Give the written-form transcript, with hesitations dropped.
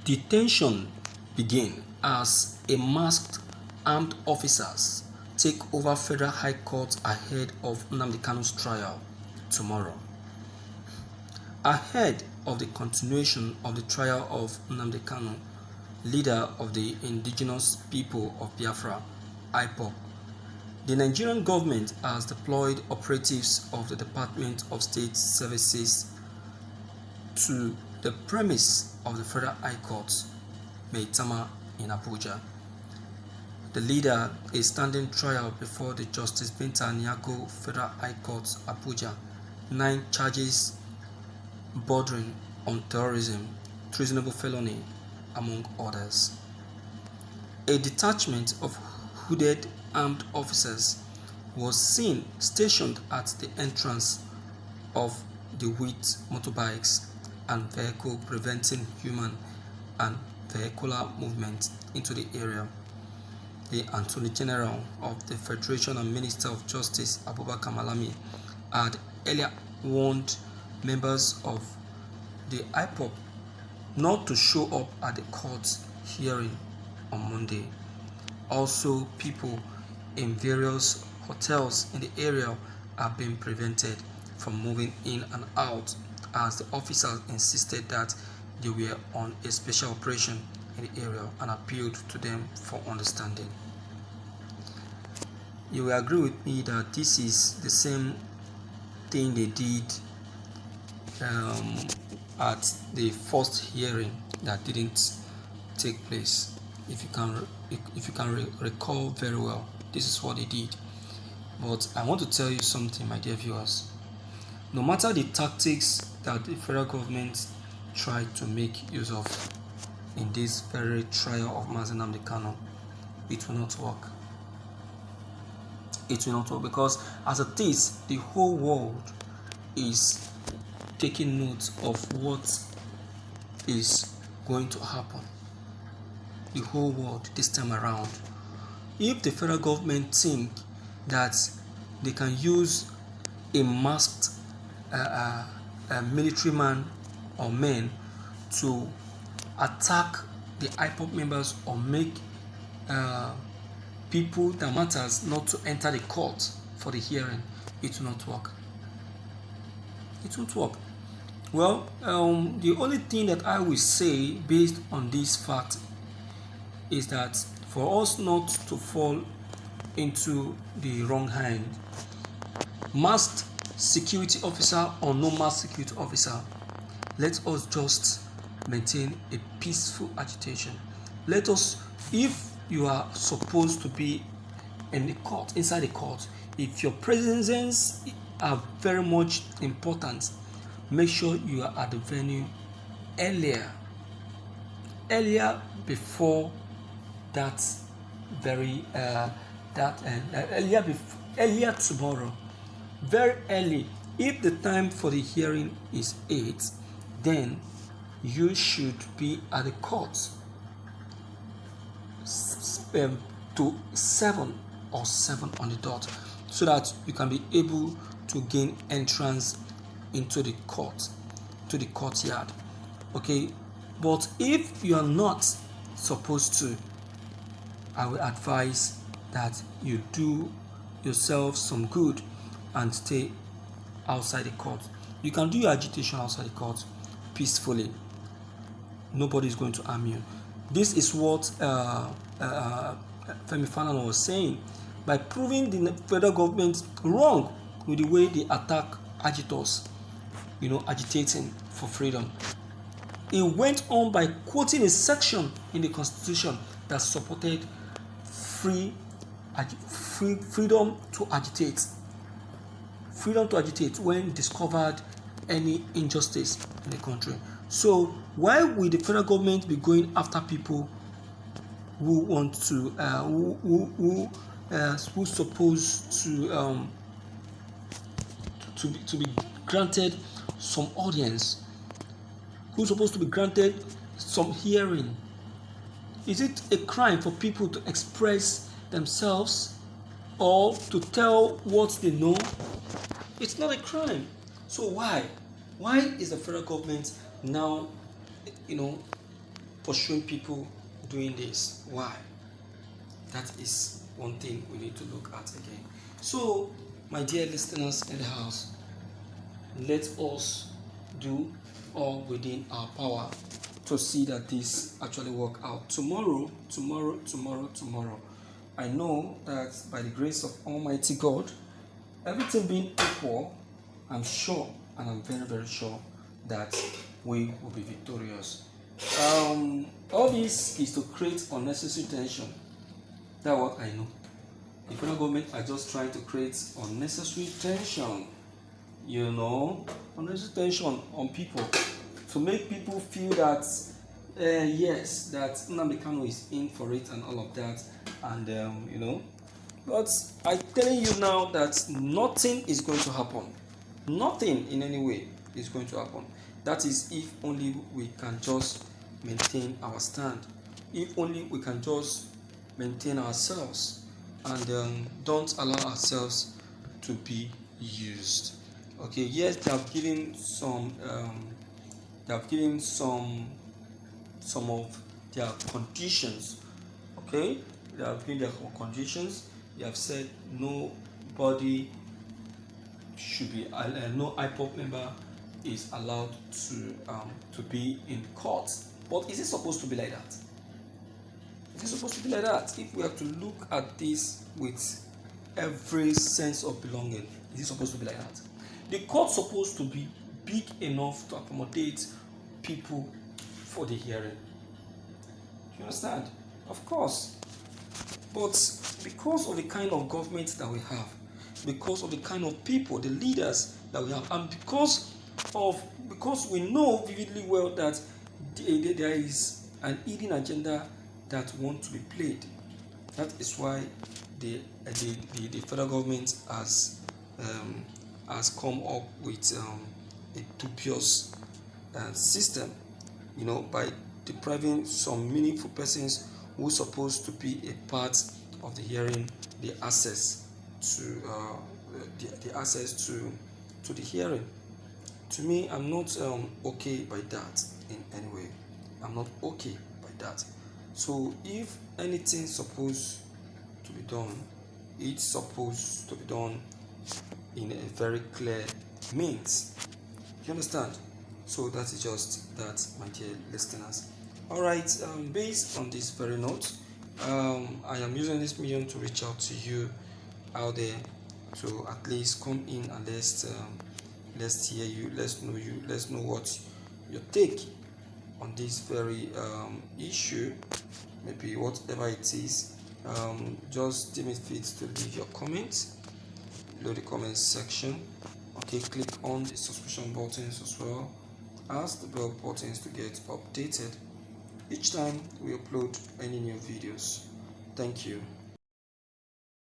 The tension began as a masked armed officers take over Federal High Court ahead of Ñnamdi Kanu's trial tomorrow. Ahead of the continuation of the trial of Ñnamdi Kanu, leader of the indigenous people of Biafra, IPOB, the Nigerian government has deployed operatives of the Department of State Services to the premise of the Federal High Court, Maitama in Abuja. The leader is standing trial before the Justice Binta Nyako Federal High Court, Abuja. 9 charges bordering on terrorism, treasonable felony, among others. A detachment of hooded armed officers was seen stationed at the entrance of the with motorbikes and vehicle, preventing human and vehicular movement into the area. The Attorney General of the Federation and Minister of Justice, Abubakar Malami, had earlier warned members of the IPOB not to show up at the court hearing on Monday. Also, people in various hotels in the area have been prevented from moving in and out as the officers insisted that they were on a special operation in the area and appealed to them for understanding. You will agree with me that this is the same thing they did at the first hearing that didn't take place. If you can recall very well, this is what they did. But I want to tell you something, my dear viewers. No matter the tactics that the federal government tried to make use of in this very trial of Ñnamdi Kanu, it will not work. It will not work because as it is, the whole world is taking note of what is going to happen. The whole world this time around. If the federal government think that they can use a masked military man or men to attack the IPOB members or make people that matters not to enter the court for the hearing, it will not work. It won't work. Well, the only thing that I will say based on this fact is that for us not to fall into the wrong hand, masked security officer or no masked security officer, let us just maintain a peaceful agitation. Let us, if you are supposed to be in the court, inside the court, if your presence are very much important, make sure you are at the venue earlier before that very earlier tomorrow, very early. If the time for the hearing is 8, then you should be at the court to 7 or 7 on the dot, so that you can be able to gain entrance into the court, to the courtyard. Okay, but if you are not supposed to, I will advise that you do yourself some good and stay outside the court. You can do your agitation outside the court peacefully. Nobody is going to harm you. This is what Femi Falana was saying. By proving the federal government wrong with the way they attack agitators, agitating for freedom. He went on by quoting a section in the Constitution that supported freedom to agitate. Freedom to agitate when discovered any injustice in the country. So why will the federal government be going after people who want to who's supposed to be granted some audience, who's supposed to be granted some hearing? Is it a crime for people to express themselves or to tell what they know? It's not a crime. So why is the federal government now pursuing people doing this? Why? That is one thing we need to look at again. So, my dear listeners in the house, let us do all within our power to see that this actually work out. Tomorrow, I know that by the grace of Almighty God, everything being equal, I'm sure and I'm very, very sure that we will be victorious. All this is to create unnecessary tension. That's what I know. The federal government are just trying to create unnecessary tension, unnecessary tension on people to make people feel that yes, that Ñnamdi Kanu is in for it and all of that, and but I'm telling you now that nothing is going to happen. Nothing in any way is going to happen. That is if only we can just maintain our stand. If only we can just maintain ourselves and don't allow ourselves to be used. Okay, yes, they have given some of their conditions. Okay, they have given their conditions. They have said nobody should be no IPOP member is allowed to be in court. But is it supposed to be like that? Is it supposed to be like that? If we have to look at this with every sense of belonging, is it supposed to be like that? The court's supposed to be big enough to accommodate people for the hearing. You understand? Of course. But because of the kind of government that we have, because of the kind of people, the leaders that we have, and because we know vividly well that there is an hidden agenda that wants to be played. That is why the federal government has come up with a dubious system, by depriving some meaningful persons who are supposed to be a part of the hearing the access to the hearing. To me, I'm not okay by that in any way. I'm not okay by that. So if anything is supposed to be done, it's supposed to be done in a very clear means. You understand? So that is just that, my dear listeners. Alright, based on this very note, I am using this medium to reach out to you out there to at least come in and let's hear you, let's know what your take on this very issue, maybe whatever it is. Just deem it fit to leave your comments below the comment section. Okay, click on the subscription buttons as well as the bell buttons to get updated each time we upload any new videos. Thank you.